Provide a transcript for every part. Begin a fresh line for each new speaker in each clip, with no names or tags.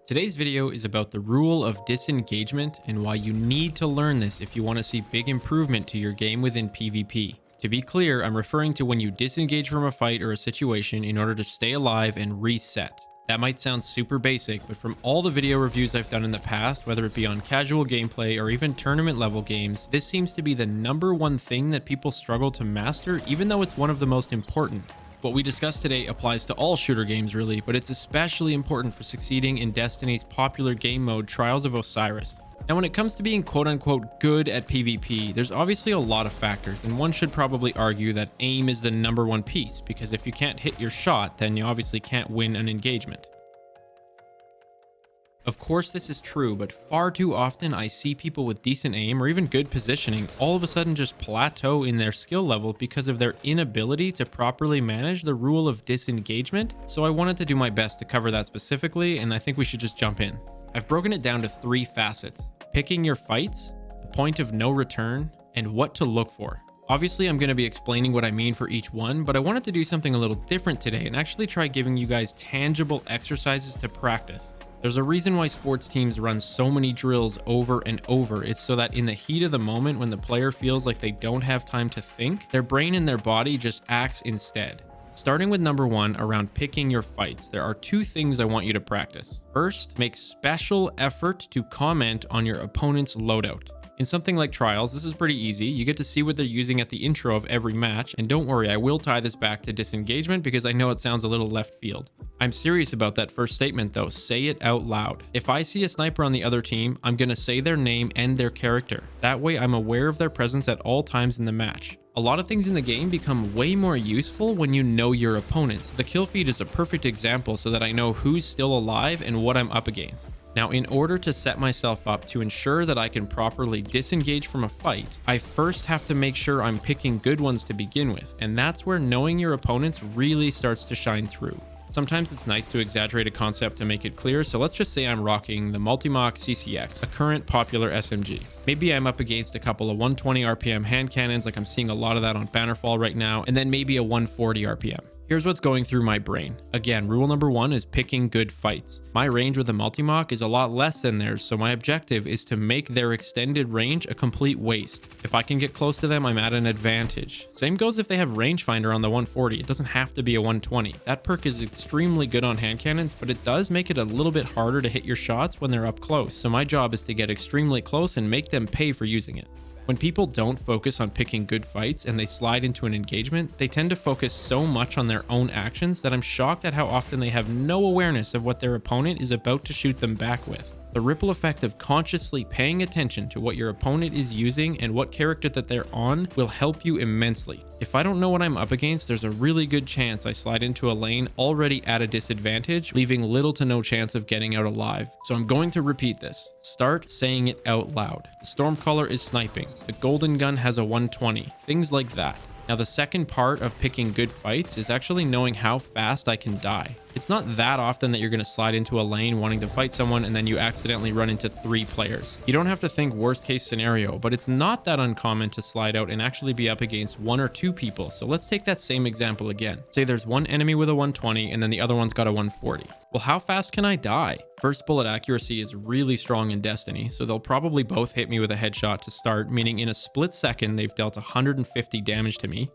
Today's video is about the rule of disengagement and why you need to learn this if you want to see big improvement to your game within PvP. To be clear, I'm referring to when you disengage from a fight or a situation in order to stay alive and reset. That might sound super basic, but from all the video reviews I've done in the past, whether it be on casual gameplay or even tournament level games, this seems to be the number one thing that people struggle to master, even though it's one of the most important. What we discussed today applies to all shooter games really, but it's especially important for succeeding in Destiny's popular game mode Trials of Osiris. Now when it comes to being quote-unquote good at PvP, there's obviously a lot of factors, and one should probably argue that aim is the number one piece, because if you can't hit your shot, then you obviously can't win an engagement. Of course this is true, but far too often I see people with decent aim or even good positioning all of a sudden just plateau in their skill level because of their inability to properly manage the rule of disengagement. So I wanted to do my best to cover that specifically, and I think we should just jump in. I've broken it down to three facets: picking your fights, the point of no return, and what to look for. Obviously, I'm going to be explaining what I mean for each one, but I wanted to do something a little different today and actually try giving you guys tangible exercises to practice. There's a reason why sports teams run so many drills over and over. It's so that in the heat of the moment, when the player feels like they don't have time to think, their brain and their body just acts instead. Starting with number one, around picking your fights, there are two things I want you to practice. First, make special effort to comment on your opponent's loadout. In something like Trials, this is pretty easy. You get to see what they're using at the intro of every match, and don't worry, I will tie this back to disengagement because I know it sounds a little left field. I'm serious about that first statement though. Say it out loud. If I see a sniper on the other team, I'm gonna say their name and their character. That way I'm aware of their presence at all times in the match. A lot of things in the game become way more useful when you know your opponents. The kill feed is a perfect example so that I know who's still alive and what I'm up against. Now, in order to set myself up to ensure that I can properly disengage from a fight, I first have to make sure I'm picking good ones to begin with, and that's where knowing your opponents really starts to shine through. Sometimes it's nice to exaggerate a concept to make it clear, so let's just say I'm rocking the Multimach CCX, a current popular SMG. Maybe I'm up against a couple of 120 RPM hand cannons, like I'm seeing a lot of that on Bannerfall right now, and then maybe a 140 RPM. Here's what's going through my brain. Again, rule number one is picking good fights. My range with the Multimach is a lot less than theirs, so my objective is to make their extended range a complete waste. If I can get close to them, I'm at an advantage. Same goes if they have rangefinder on the 140. It doesn't have to be a 120. That perk is extremely good on hand cannons, but it does make it a little bit harder to hit your shots when they're up close. So my job is to get extremely close and make them pay for using it. When people don't focus on picking good fights and they slide into an engagement, they tend to focus so much on their own actions that I'm shocked at how often they have no awareness of what their opponent is about to shoot them back with. The ripple effect of consciously paying attention to what your opponent is using and what character that they're on will help you immensely. If I don't know what I'm up against, there's a really good chance I slide into a lane already at a disadvantage, leaving little to no chance of getting out alive. So I'm going to repeat this. Start saying it out loud. The Stormcaller is sniping. The Golden Gun has a 120. Things like that. Now, the second part of picking good fights is actually knowing how fast I can die. It's not that often that you're going to slide into a lane wanting to fight someone and then you accidentally run into 3 players. You don't have to think worst case scenario, but it's not that uncommon to slide out and actually be up against 1 or 2 people. So let's take that same example again. Say there's one enemy with a 120 and then the other one's got a 140. Well, how fast can I die? First bullet accuracy is really strong in Destiny, so they'll probably both hit me with a headshot to start, meaning in a split second they've dealt 150 damage to me.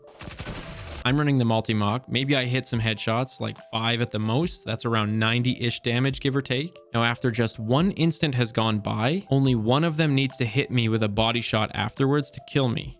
I'm running the Multimach. Maybe I hit some headshots, like 5 at the most. That's around 90-ish damage, give or take. Now, after just 1 instant has gone by, only one of them needs to hit me with a body shot afterwards to kill me.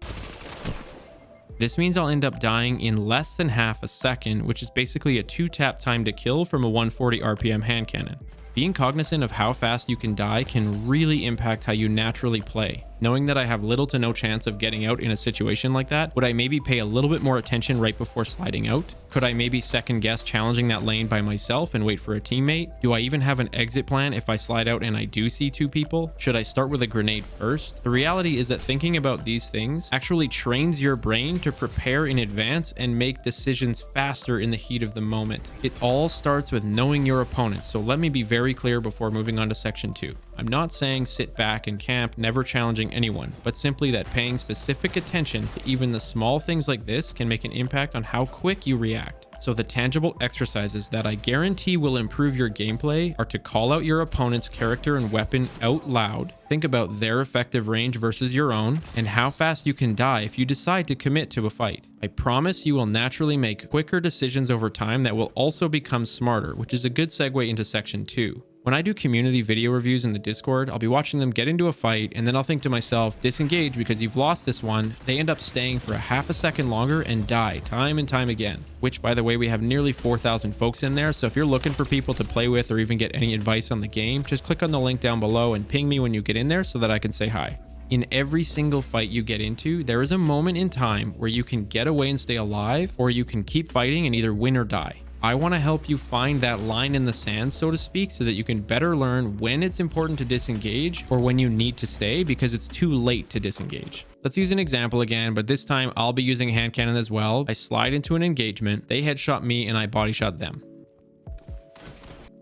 This means I'll end up dying in less than half a second, which is basically a 2-tap time to kill from a 140 RPM hand cannon. Being cognizant of how fast you can die can really impact how you naturally play. Knowing that I have little to no chance of getting out in a situation like that, would I maybe pay a little bit more attention right before sliding out? Could I maybe second guess challenging that lane by myself and wait for a teammate? Do I even have an exit plan if I slide out and I do see 2 people? Should I start with a grenade first? The reality is that thinking about these things actually trains your brain to prepare in advance and make decisions faster in the heat of the moment. It all starts with knowing your opponents, so let me be very clear before moving on to section 2. I'm not saying sit back and camp, never challenging anyone, but simply that paying specific attention to even the small things like this can make an impact on how quick you react. So the tangible exercises that I guarantee will improve your gameplay are to call out your opponent's character and weapon out loud, think about their effective range versus your own, and how fast you can die if you decide to commit to a fight. I promise you will naturally make quicker decisions over time that will also become smarter, which is a good segue into section 2. When I do community video reviews in the Discord, I'll be watching them get into a fight, and then I'll think to myself, disengage because you've lost this one. They end up staying for a half a second longer and die time and time again. Which, by the way, we have nearly 4,000 folks in there, so if you're looking for people to play with or even get any advice on the game, just click on the link down below and ping me when you get in there so that I can say hi. In every single fight you get into, there is a moment in time where you can get away and stay alive, or you can keep fighting and either win or die. I want to help you find that line in the sand, so to speak, so that you can better learn when it's important to disengage or when you need to stay because it's too late to disengage. Let's use an example again, but this time I'll be using a hand cannon as well. I slide into an engagement, they headshot me, and I body shot them.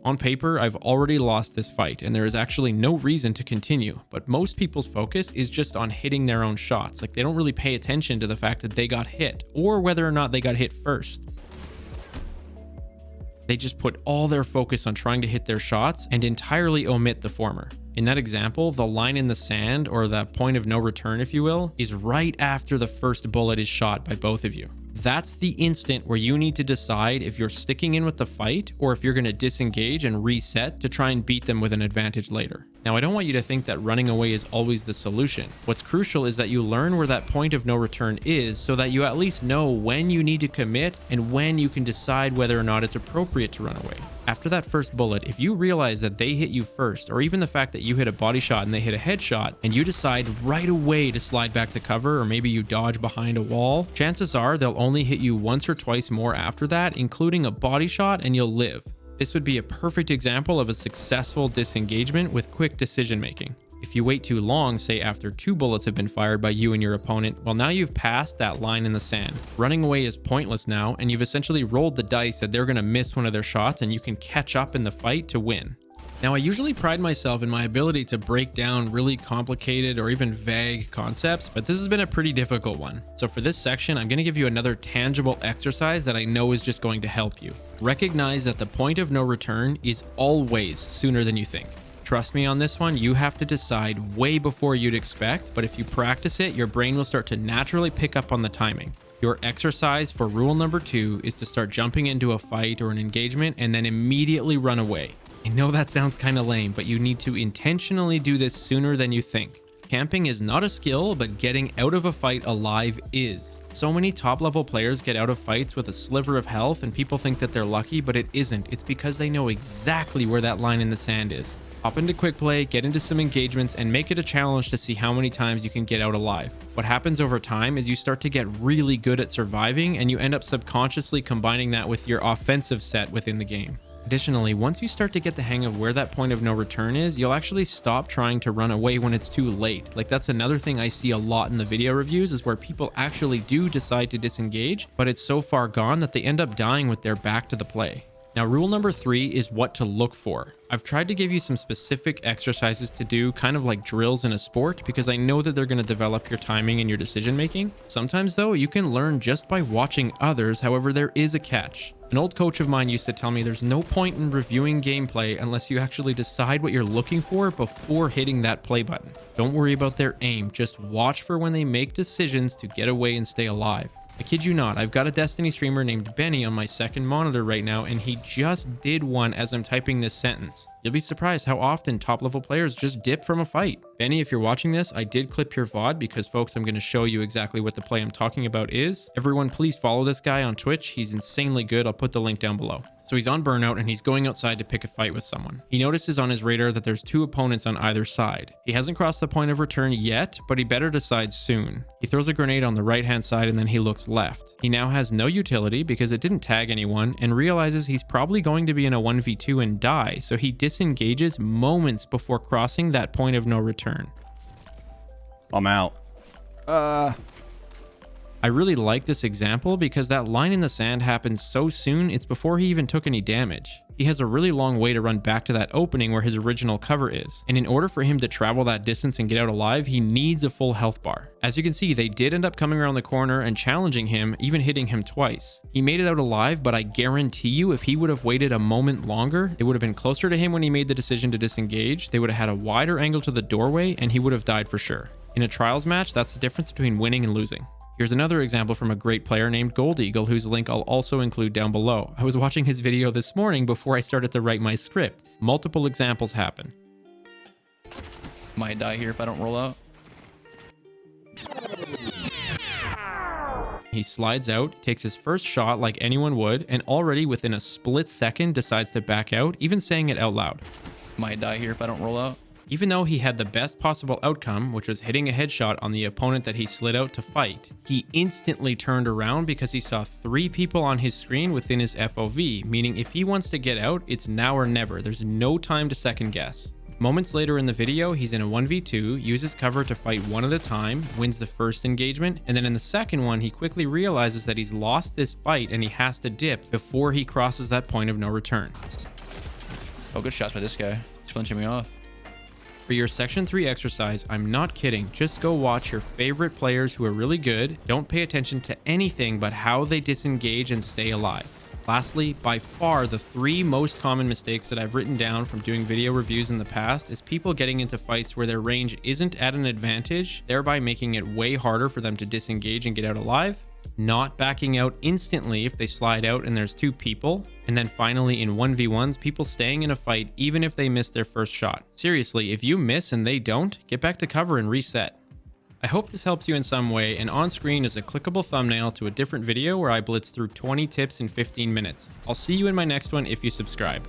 On paper, I've already lost this fight, and there is actually no reason to continue, but most people's focus is just on hitting their own shots. Like, they don't really pay attention to the fact that they got hit, or whether or not they got hit first. They just put all their focus on trying to hit their shots and entirely omit the former. In that example, the line in the sand, or the point of no return if you will, is right after the first bullet is shot by both of you. That's the instant where you need to decide if you're sticking in with the fight or if you're going to disengage and reset to try and beat them with an advantage later. Now, I don't want you to think that running away is always the solution. What's crucial is that you learn where that point of no return is so that you at least know when you need to commit and when you can decide whether or not it's appropriate to run away. After that first bullet, if you realize that they hit you first, or even the fact that you hit a body shot and they hit a headshot, and you decide right away to slide back to cover, or maybe you dodge behind a wall, chances are they'll only hit you once or twice more after that, including a body shot, and you'll live. This would be a perfect example of a successful disengagement with quick decision making. If you wait too long, say after 2 bullets have been fired by you and your opponent, well, now you've passed that line in the sand. Running away is pointless now, and you've essentially rolled the dice that they're going to miss one of their shots and you can catch up in the fight to win. Now, I usually pride myself in my ability to break down really complicated or even vague concepts, but this has been a pretty difficult one. So for this section, I'm going to give you another tangible exercise that I know is just going to help you. Recognize that the point of no return is always sooner than you think. Trust me on this one, you have to decide way before you'd expect, but if you practice it, your brain will start to naturally pick up on the timing. Your exercise for rule number 2 is to start jumping into a fight or an engagement and then immediately run away. I know that sounds kind of lame, but you need to intentionally do this sooner than you think. Camping is not a skill, but getting out of a fight alive is. So many top level players get out of fights with a sliver of health and people think that they're lucky, but it isn't. It's because they know exactly where that line in the sand is. Hop into quick play, get into some engagements, and make it a challenge to see how many times you can get out alive. What happens over time is you start to get really good at surviving, and you end up subconsciously combining that with your offensive set within the game. Additionally, once you start to get the hang of where that point of no return is, you'll actually stop trying to run away when it's too late. Like, that's another thing I see a lot in the video reviews, is where people actually do decide to disengage, but it's so far gone that they end up dying with their back to the play. Now, rule number 3 is what to look for. I've tried to give you some specific exercises to do, kind of like drills in a sport, because I know that they're going to develop your timing and your decision making. Sometimes though, you can learn just by watching others. However, there is a catch. An old coach of mine used to tell me there's no point in reviewing gameplay unless you actually decide what you're looking for before hitting that play button. Don't worry about their aim, just watch for when they make decisions to get away and stay alive. I kid you not, I've got a Destiny streamer named Benny on my second monitor right now, and he just did one as I'm typing this sentence. You'll be surprised how often top level players just dip from a fight. Benny, if you're watching this, I did clip your VOD because, folks, I'm going to show you exactly what the play I'm talking about is. Everyone, please follow this guy on Twitch. He's insanely good. I'll put the link down below. So he's on burnout and he's going outside to pick a fight with someone. He notices on his radar that there's 2 opponents on either side. He hasn't crossed the point of return yet, but he better decide soon. He throws a grenade on the right hand side and then he looks left. He now has no utility because it didn't tag anyone, and realizes he's probably going to be in a 1v2 and die, so he disengages moments before crossing that point of no return.
I'm out.
I really like this example because that line in the sand happens so soon, it's before he even took any damage. He has a really long way to run back to that opening where his original cover is, and in order for him to travel that distance and get out alive, he needs a full health bar. As you can see, they did end up coming around the corner and challenging him, even hitting him twice. He made it out alive, but I guarantee you if he would have waited a moment longer, it would have been closer to him when he made the decision to disengage, they would have had a wider angle to the doorway, and he would have died for sure. In a trials match, that's the difference between winning and losing. Here's another example from a great player named Gold Eagle, whose link I'll also include down below. I was watching his video this morning before I started to write my script. Multiple examples happen.
Might die here if I don't roll out.
He slides out, takes his first shot like anyone would, and already within a split second decides to back out, even saying it out loud.
Might die here if I don't roll out.
Even though he had the best possible outcome, which was hitting a headshot on the opponent that he slid out to fight, he instantly turned around because he saw 3 people on his screen within his FOV, meaning if he wants to get out, it's now or never. There's no time to second guess. Moments later in the video, he's in a 1v2, uses cover to fight one at a time, wins the first engagement, and then in the second one, he quickly realizes that he's lost this fight and he has to dip before he crosses that point of no return.
Oh, good shots by this guy. He's flinching me off.
For your Section 3 exercise, I'm not kidding, just go watch your favorite players who are really good, don't pay attention to anything but how they disengage and stay alive. Lastly, by far the 3 most common mistakes that I've written down from doing video reviews in the past is people getting into fights where their range isn't at an advantage, thereby making it way harder for them to disengage and get out alive, not backing out instantly if they slide out and there's 2 people, and then finally in 1v1s, people staying in a fight even if they miss their first shot. Seriously, if you miss and they don't, get back to cover and reset. I hope this helps you in some way, and on screen is a clickable thumbnail to a different video where I blitz through 20 tips in 15 minutes. I'll see you in my next one if you subscribe.